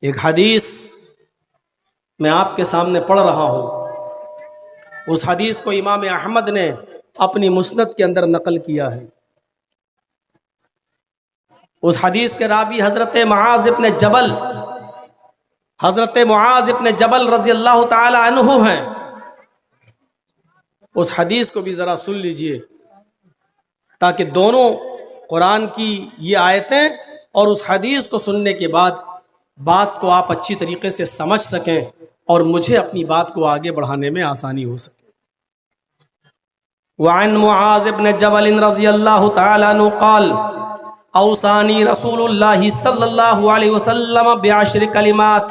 ایک حدیث میں آپ کے سامنے پڑھ رہا ہوں، اس حدیث کو امام احمد نے اپنی مسند کے اندر نقل کیا ہے۔ اس حدیث کے راوی حضرت معاذ ابن جبل رضی اللہ تعالی عنہ ہیں۔ اس حدیث کو بھی ذرا سن لیجئے تاکہ دونوں قرآن کی یہ آیتیں اور اس حدیث کو سننے کے بعد بات کو آپ اچھی طریقے سے سمجھ سکیں اور مجھے اپنی بات کو آگے بڑھانے میں آسانی ہو سکے۔ وعن معاذ بن جبل رضی اللہ تعالی عنہ قال اوصانی رسول اللہ صلی اللہ علیہ وسلم بعشر کلمات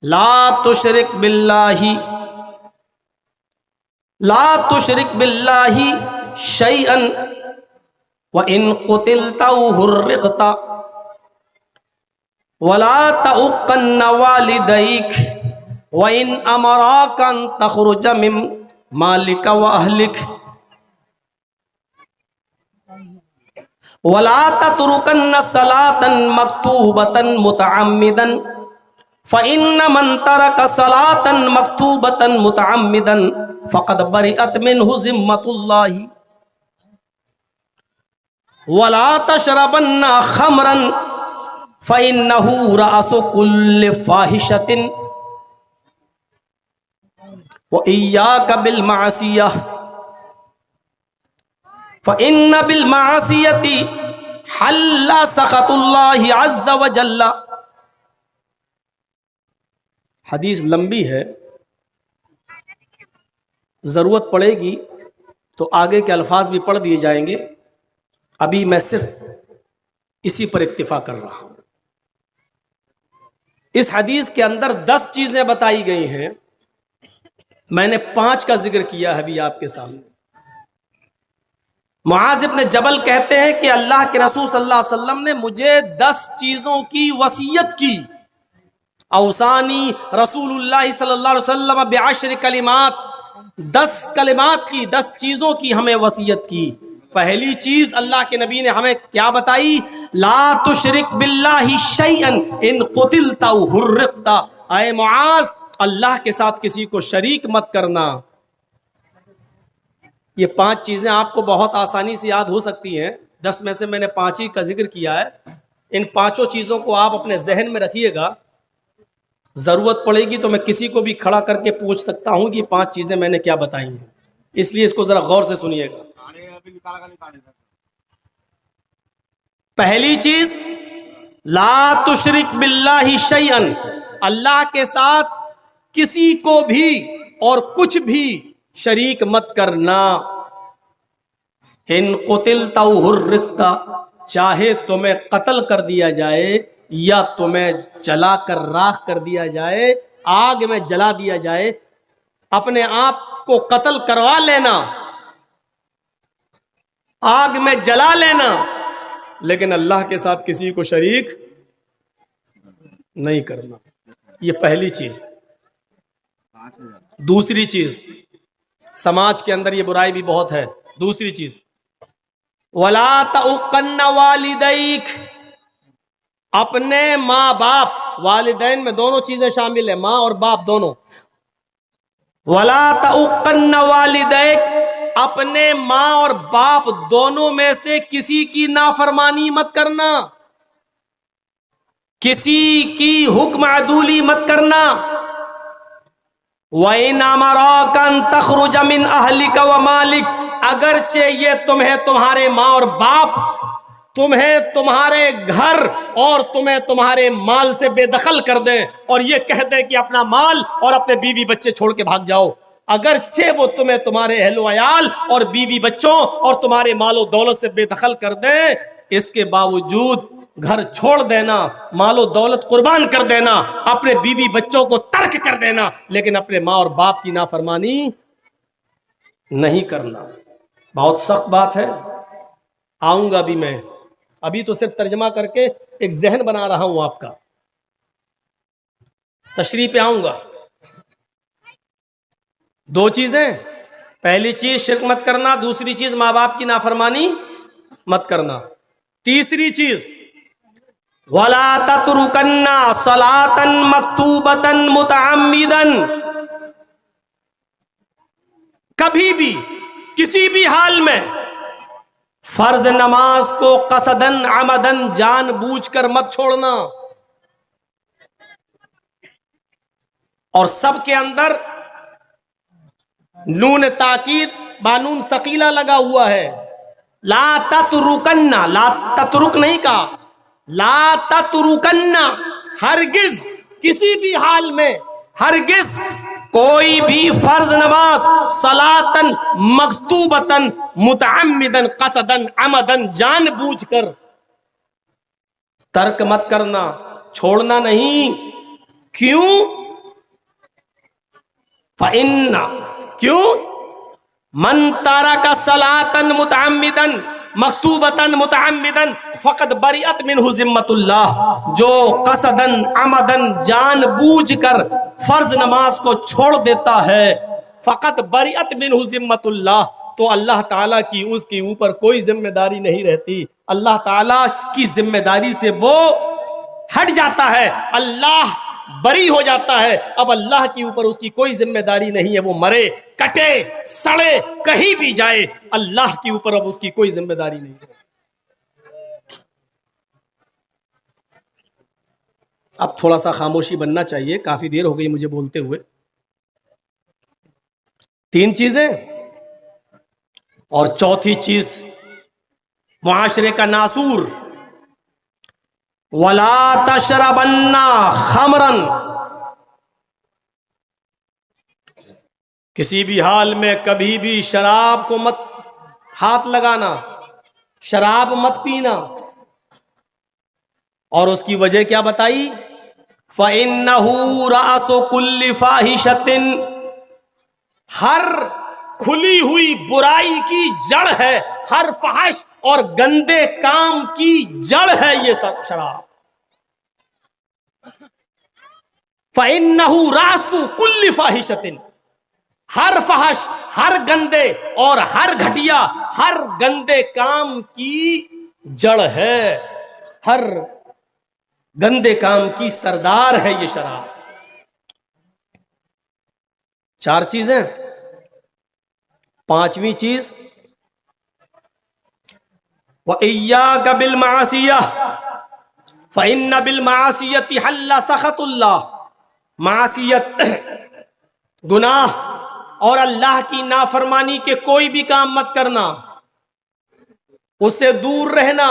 لا تشرک باللہ شیئا وَإِن قُتِلْتَ أَوْ حُرِّقْتَ وَلَا تَعُقَّنَّ وَالِدَيْكَ وَإِنْ أَمَرَاكَ أَن تَخْرُجَ مِنْ مَالِكَ وَأَهْلِكَ وَلَا تَتْرُكَنَّ صَلَاةً مَكْتُوبَةً مُتَعَمِّدًا فَإِنَّ مَنْ تَرَكَ صَلَاةً مَكْتُوبَةً مُتَعَمِّدًا فَقَدْ بَرِئَتْ مِنْهُ ذِمَّةُ اللَّهِ وَلَا تَشْرَبَنَّ خَمْرًا فَإِنَّهُ رَأْسُ كُلِّ فَاحِشَةٍ وَإِيَّاكَ بِالْمَعْصِيَةِ فَإِنَّ بِالْمَعْصِيَةِ حَلَّ سَخَطُ اللَّهِ عَزَّ وَجَلَّ۔ حدیث لمبی ہے، ضرورت پڑے گی تو آگے کے الفاظ بھی پڑھ دیے جائیں گے، ابھی میں صرف اسی پر اکتفا کر رہا ہوں۔ اس حدیث کے اندر 10 چیزیں بتائی گئی ہیں، میں نے 5 کا ذکر کیا ہے ابھی آپ کے سامنے۔ معاذ ابن جبل کہتے ہیں کہ اللہ کے رسول صلی اللہ علیہ وسلم نے مجھے 10 چیزوں کی وصیت کی۔ اوصانی رسول اللہ صلی اللہ علیہ وسلم بعشر کلمات، 10 کلمات کی، 10 چیزوں کی ہمیں وصیت کی۔ پہلی چیز اللہ کے نبی نے ہمیں کیا بتائی؟ لا تشرک باللہ شیئا ان قتلت او حرقت۔ اے معاذ، اللہ کے ساتھ کسی کو شریک مت کرنا۔ یہ 5 چیزیں آپ کو بہت آسانی سے یاد ہو سکتی ہیں، 10 میں سے میں نے 5 ہی کا ذکر کیا ہے۔ ان 5 چیزوں کو آپ اپنے ذہن میں رکھیے گا، ضرورت پڑے گی تو میں کسی کو بھی کھڑا کر کے پوچھ سکتا ہوں کہ 5 چیزیں میں نے کیا بتائی ہیں، اس لیے اس کو ذرا غور سے سنیے گا۔ پہلی چیز لا تشرک باللہ شیئا، اللہ کے ساتھ کسی کو بھی اور کچھ بھی شریک مت کرنا۔ ان قتلت او حرقت، چاہے تمہیں قتل کر دیا جائے یا تمہیں جلا کر راکھ کر دیا جائے، آگ میں جلا دیا جائے، اپنے آپ کو قتل کروا لینا، آگ میں جلا لینا، لیکن اللہ کے ساتھ کسی کو شریک نہیں کرنا۔ یہ پہلی چیز۔ دوسری چیز، سماج کے اندر یہ برائی بھی بہت ہے۔ دوسری چیز وَلَا تَعُقَّنَّ وَالِدَيْكَ، اپنے ماں باپ، والدین میں دونوں چیزیں شامل ہیں، ماں اور باپ دونوں۔ وَلَا تَعُقَّنَّ وَالِدَيْكَ، اپنے ماں اور باپ دونوں میں سے کسی کی نافرمانی مت کرنا، کسی کی حکم عدولی مت کرنا۔ وَإِنْ أَمَرَاكَ أَن تَخْرُجَ مِنْ أَهْلِكَ وَمَالِكَ، اگرچہ یہ تمہیں تمہارے ماں اور باپ تمہیں تمہارے گھر اور تمہیں تمہارے مال سے بے دخل کر دیں اور یہ کہہ دیں کہ اپنا مال اور اپنے بیوی بچے چھوڑ کے بھاگ جاؤ، اگرچہ وہ تمہیں تمہارے اہل و عیال اور بیوی بچوں اور تمہارے مال و دولت سے بے دخل کر دیں، اس کے باوجود گھر چھوڑ دینا، مال و دولت قربان کر دینا، اپنے بیوی بچوں کو ترک کر دینا، لیکن اپنے ماں اور باپ کی نافرمانی نہیں کرنا۔ بہت سخت بات ہے، آؤں گا بھی میں، ابھی تو صرف ترجمہ کر کے ایک ذہن بنا رہا ہوں آپ کا، تشریح پہ آؤں گا۔ 2 چیزیں پہلی چیز شرک مت کرنا، دوسری چیز ماں باپ کی نافرمانی مت کرنا، تیسری چیز وَلَا تَتْرُكَنَّ صَلَاةً مَكْتُوبَةً مُتَعَمِّدًا، کبھی بھی کسی بھی حال میں فرض نماز کو قصدن عمدن جان بوجھ کر مت چھوڑنا. اور سب کے اندر نون تاکید بانون ثقیلہ لگا ہوا ہے. لا تترکن، لا تترک نہیں کہا، لا تترکن، ہرگز کسی بھی حال میں، ہرگز کوئی بھی فرض نماز صلاتن مکتوبتن متعمدن قصدن عمدن جان بوجھ کر ترک مت کرنا، چھوڑنا نہیں. کیوں؟ فَإِنَّ، کیوں؟ من ترک صلاۃ متعمدا مکتوبۃ متعمدا فقد بریت منہ ذمۃ اللہ، جو قصدن عمدن جان بوجھ کر فرض نماز کو چھوڑ دیتا ہے، فقط بریت منہ ذمۃ اللہ، تو اللہ تعالیٰ کی اس کے اوپر کوئی ذمہ داری نہیں رہتی. اللہ تعالیٰ کی ذمہ داری سے وہ ہٹ جاتا ہے، اللہ بری ہو جاتا ہے. اب اللہ کے اوپر اس کی کوئی ذمہ داری نہیں ہے، وہ مرے کٹے سڑے کہیں بھی جائے، اللہ کے اوپر اب اس کی کوئی ذمہ داری نہیں ہے. اب تھوڑا سا خاموشی بننا چاہیے، کافی دیر ہو گئی مجھے بولتے ہوئے. تین چیزیں، اور چوتھی چیز معاشرے کا ناسور، وَلَا تَشْرَبَنَّ خَمْرًا، کسی بھی حال میں کبھی بھی شراب کو مت ہاتھ لگانا، شراب مت پینا. اور اس کی وجہ کیا بتائی؟ فَإِنَّهُ رَأْسُ كُلِّ فَاحِشَةٍ، ہر کھلی ہوئی برائی کی جڑ ہے، ہر فحش اور گندے کام کی جڑ ہے یہ سب شراب. فَإِنَّهُ رَأْسُ كُلِّ فَاحِشَةٍ، ہر فحش، ہر گندے اور ہر گھٹیا، ہر گندے کام کی جڑ ہے، ہر گندے کام کی سردار ہے یہ شراب. چار چیزیں. پانچویں چیز وَإِيَّاكَ بِالْمَعَاصِيَةِ فَإِنَّ بِالْمَعَاصِيَةِ حَلَّ سَخَطُ اللَّهِ، معصیت، گناہ اور اللہ کی نافرمانی کے کوئی بھی کام مت کرنا، اس سے دور رہنا.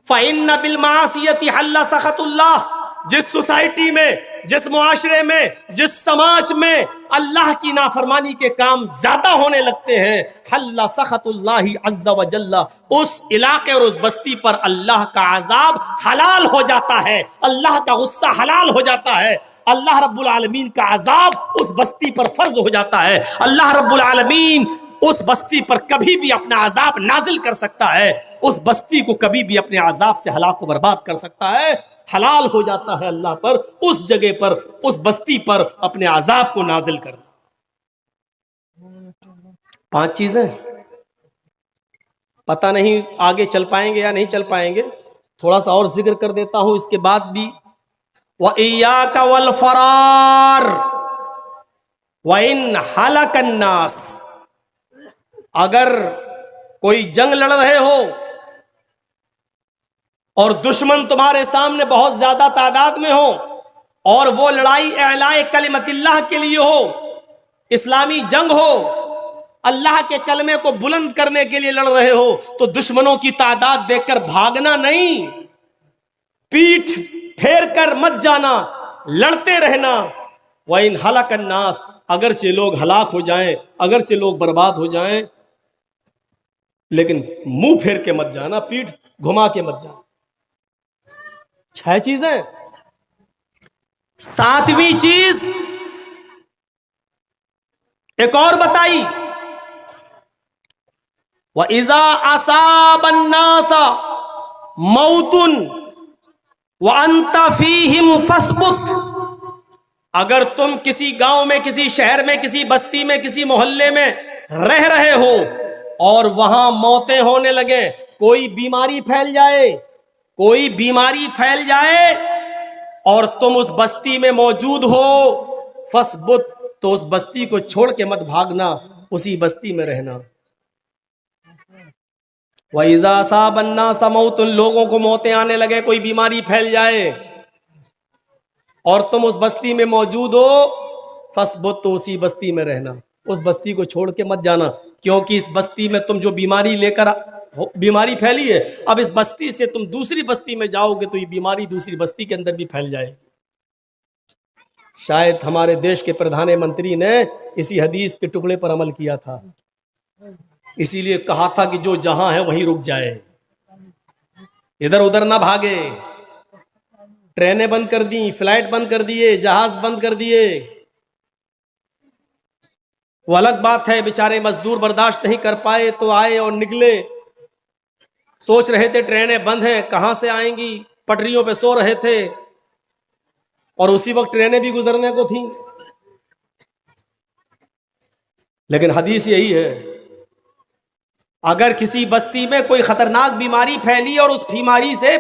فَإِنَّ بِالْمَعَاصِيَةِ حَلَّ سَخَطُ اللَّهِ، جس سوسائٹی میں، جس معاشرے میں، جس سماج میں اللہ کی نافرمانی کے کام زیادہ ہونے لگتے ہیں، حل سخط اللہ عز و جل، اس علاقے اور اس بستی پر اللہ کا عذاب حلال ہو جاتا ہے، اللہ کا غصہ حلال ہو جاتا ہے، اللہ رب العالمین کا عذاب اس بستی پر فرض ہو جاتا ہے. اللہ رب العالمین اس بستی پر کبھی بھی اپنا عذاب نازل کر سکتا ہے، اس بستی کو کبھی بھی اپنے عذاب سے ہلاک و برباد کر سکتا ہے. حلال ہو جاتا ہے اللہ پر اس جگہ پر، اس بستی پر اپنے عذاب کو نازل کرنا. پانچ چیزیں، پتہ نہیں آگے چل پائیں گے یا نہیں چل پائیں گے، تھوڑا سا اور ذکر کر دیتا ہوں اس کے بعد بھی. وَإِيَّاكَ وَالْفَرَارِ وَإِنْ هَلَكَ النَّاسِ، اگر کوئی جنگ لڑ رہے ہو اور دشمن تمہارے سامنے بہت زیادہ تعداد میں ہو، اور وہ لڑائی اعلاء کلمت اللہ کے لیے ہو، اسلامی جنگ ہو، اللہ کے کلمے کو بلند کرنے کے لیے لڑ رہے ہو، تو دشمنوں کی تعداد دیکھ کر بھاگنا نہیں، پیٹھ پھیر کر مت جانا، لڑتے رہنا. وَإِنْ هَلَكَ النَّاسِ، اگرچہ لوگ ہلاک ہو جائیں، اگرچہ لوگ برباد ہو جائیں، لیکن منہ پھیر کے مت جانا، پیٹھ گھما کے مت جانا. 6 چیزیں. ساتویں چیز ایک اور بتائی، وَإِذَا أَصَابَ النَّاسَ مَوْتٌ وَأَنْتَ فِيهِمْ فَاثْبُتْ، اگر تم کسی گاؤں میں، کسی شہر میں، کسی بستی میں، کسی محلے میں رہ رہے ہو اور وہاں موتیں ہونے لگے، کوئی بیماری پھیل جائے، کوئی بیماری پھیل جائے اور تم اس بستی میں موجود ہو، فَاثْبُتْ، تو اس بستی کو چھوڑ کے مت بھاگنا، اسی بستی میں رہنا۔ وَإِذَا أَصَابَ النَّاسَ مَوْتٌ، لوگوں کو موتیں آنے لگے، کوئی بیماری پھیل جائے اور تم اس بستی میں موجود ہو، فَاثْبُتْ، تو اسی بستی میں رہنا، اس بستی کو چھوڑ کے مت جانا، کیونکہ اس بستی میں تم جو بیماری لے کر بیماری پھیلی ہے، اب اس بستی سے تم دوسری بستی میں جاؤ گے تو یہ بیماری دوسری بستی کے اندر بھی پھیل جائے گی۔ شاید ہمارے دیش کے پردھان منتری نے اسی حدیث کے ٹکڑے پر عمل کیا تھا، اسی لیے کہا تھا کہ جو جہاں ہے وہیں رک جائے، ادھر ادھر نہ بھاگے۔ ٹرینیں بند کر دیں، فلائٹ بند کر دیے، جہاز بند کر دیے، وہ الگ بات ہے، بیچارے مزدور برداشت نہیں کر پائے تو آئے اور نکلے، سوچ رہے تھے ٹرینیں بند ہیں کہاں سے آئیں گی، پٹریوں پہ سو رہے تھے اور اسی وقت ٹرینیں بھی گزرنے کو تھیں۔ لیکن حدیث یہی ہے، اگر کسی بستی میں کوئی خطرناک بیماری پھیلی اور اس بیماری سے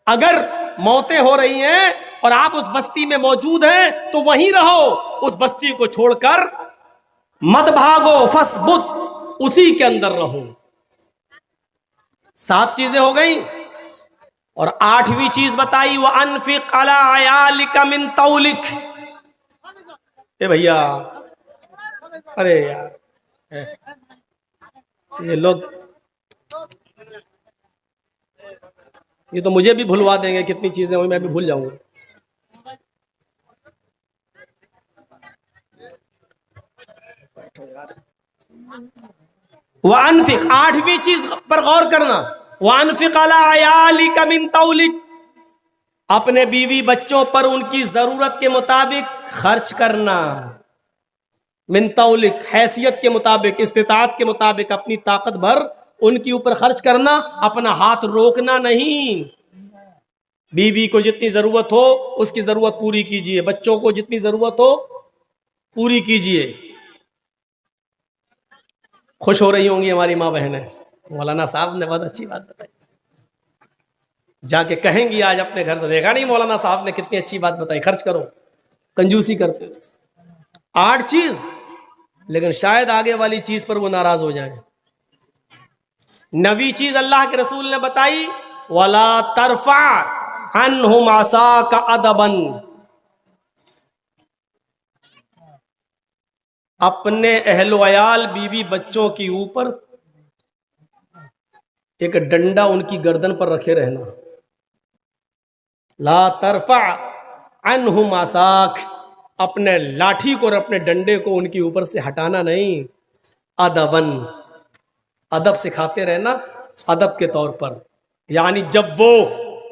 اگر موتیں ہو رہی ہیں اور آپ اس بستی میں موجود ہیں تو وہیں رہو، اس بستی کو چھوڑ کر مت بھاگو، فَاثْبُتْ، اسی کے اندر رہو۔ 7 چیزیں ہو گئیں اور 8ویں چیز بتائی، وَأَنفِقْ عَلَىٰ عَيَالِكَ مِن طَوْلِكَ۔ اے بھیا، ارے یار یہ لوگ یہ تو مجھے بھی بھلوا دیں گے، کتنی چیزیں ہوئی میں بھی بھول جاؤں گا۔ وَأَنفِقْ، 8ویں چیز پر غور کرنا، وَأَنفِقْ عَلَىٰ عَيَالِكَ مِن طَوْلِكَ، اپنے بیوی بچوں پر ان کی ضرورت کے مطابق خرچ کرنا، من طولک، حیثیت کے مطابق، استطاعت کے مطابق، اپنی طاقت بھر ان کے اوپر خرچ کرنا، اپنا ہاتھ روکنا نہیں۔ بیوی کو جتنی ضرورت ہو اس کی ضرورت پوری کیجئے، بچوں کو جتنی ضرورت ہو پوری کیجئے۔ خوش ہو رہی ہوں گی ہماری ماں بہنیں، مولانا صاحب نے بہت اچھی بات بتائی، جا کے کہیں گی آج اپنے گھر سے، دیکھا نہیں مولانا صاحب نے کتنی اچھی بات بتائی، خرچ کرو، کنجوسی کرتے۔ 8 چیز، لیکن شاید آگے والی چیز پر وہ ناراض ہو جائیں۔ 9ویں چیز اللہ کے رسول نے بتائی، وَلَا تَرْفَعْ عَنْهُمْ عَصَاكَ أَدَبًا، اپنے اہل و عیال، بیوی بچوں کے اوپر ایک ڈنڈا ان کی گردن پر رکھے رہنا۔ لا ترفع عنہم عصاک، اپنے لاٹھی کو اور اپنے ڈنڈے کو ان کے اوپر سے ہٹانا نہیں، ادبن، ادب سکھاتے رہنا، ادب کے طور پر، یعنی جب وہ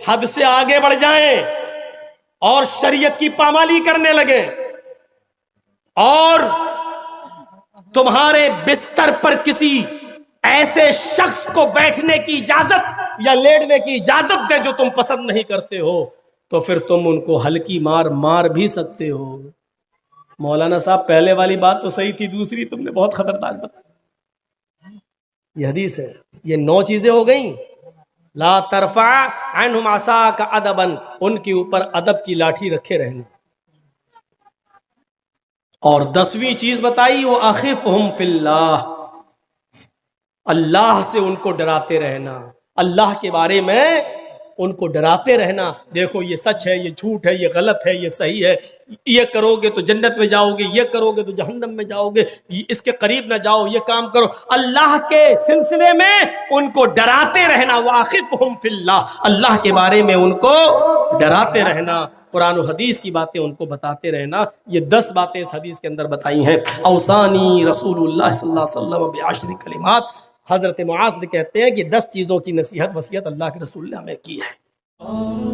حد سے آگے بڑھ جائیں اور شریعت کی پامالی کرنے لگے اور تمہارے بستر پر کسی ایسے شخص کو بیٹھنے کی اجازت یا لیٹنے کی اجازت دے جو تم پسند نہیں کرتے ہو، تو پھر تم ان کو ہلکی مار بھی سکتے ہو۔ مولانا صاحب پہلے والی بات تو صحیح تھی، دوسری تم نے بہت خطرناک بتائی۔ یہ حدیث ہے، یہ 9 چیزیں ہو گئیں۔ لا ترفع عنہم عصاک ادبا، ان کے اوپر ادب کی لاٹھی رکھے رہنا۔ اور 10ویں چیز بتائی، وہ اخفہم فی اللہ، اللہ سے ان کو ڈراتے رہنا، اللہ کے بارے میں ان کو ڈراتے رہنا، دیکھو یہ سچ ہے، یہ جھوٹ ہے، یہ غلط ہے، یہ صحیح ہے، یہ کرو گے تو جنت میں جاؤ گے، یہ کرو گے تو جہنم میں جاؤ گے، اس کے قریب نہ جاؤ، یہ کام کرو، اللہ کے سلسلے میں ان کو ڈراتے رہنا۔ وَأَخِفْهُمْ فِي اللَّهِ، اللہ کے بارے میں ان کو ڈراتے رہنا، قرآن و حدیث کی باتیں ان کو بتاتے رہنا۔ یہ 10 باتیں اس حدیث کے اندر بتائی ہیں۔ اوصانی رسول اللہ صلی اللہ علیہ وسلم بعشر کلمات، حضرت معاذ کہتے ہیں کہ 10 چیزوں کی نصیحت وصیت اللہ کے رسول نے ہمیں کی ہے۔ اللہ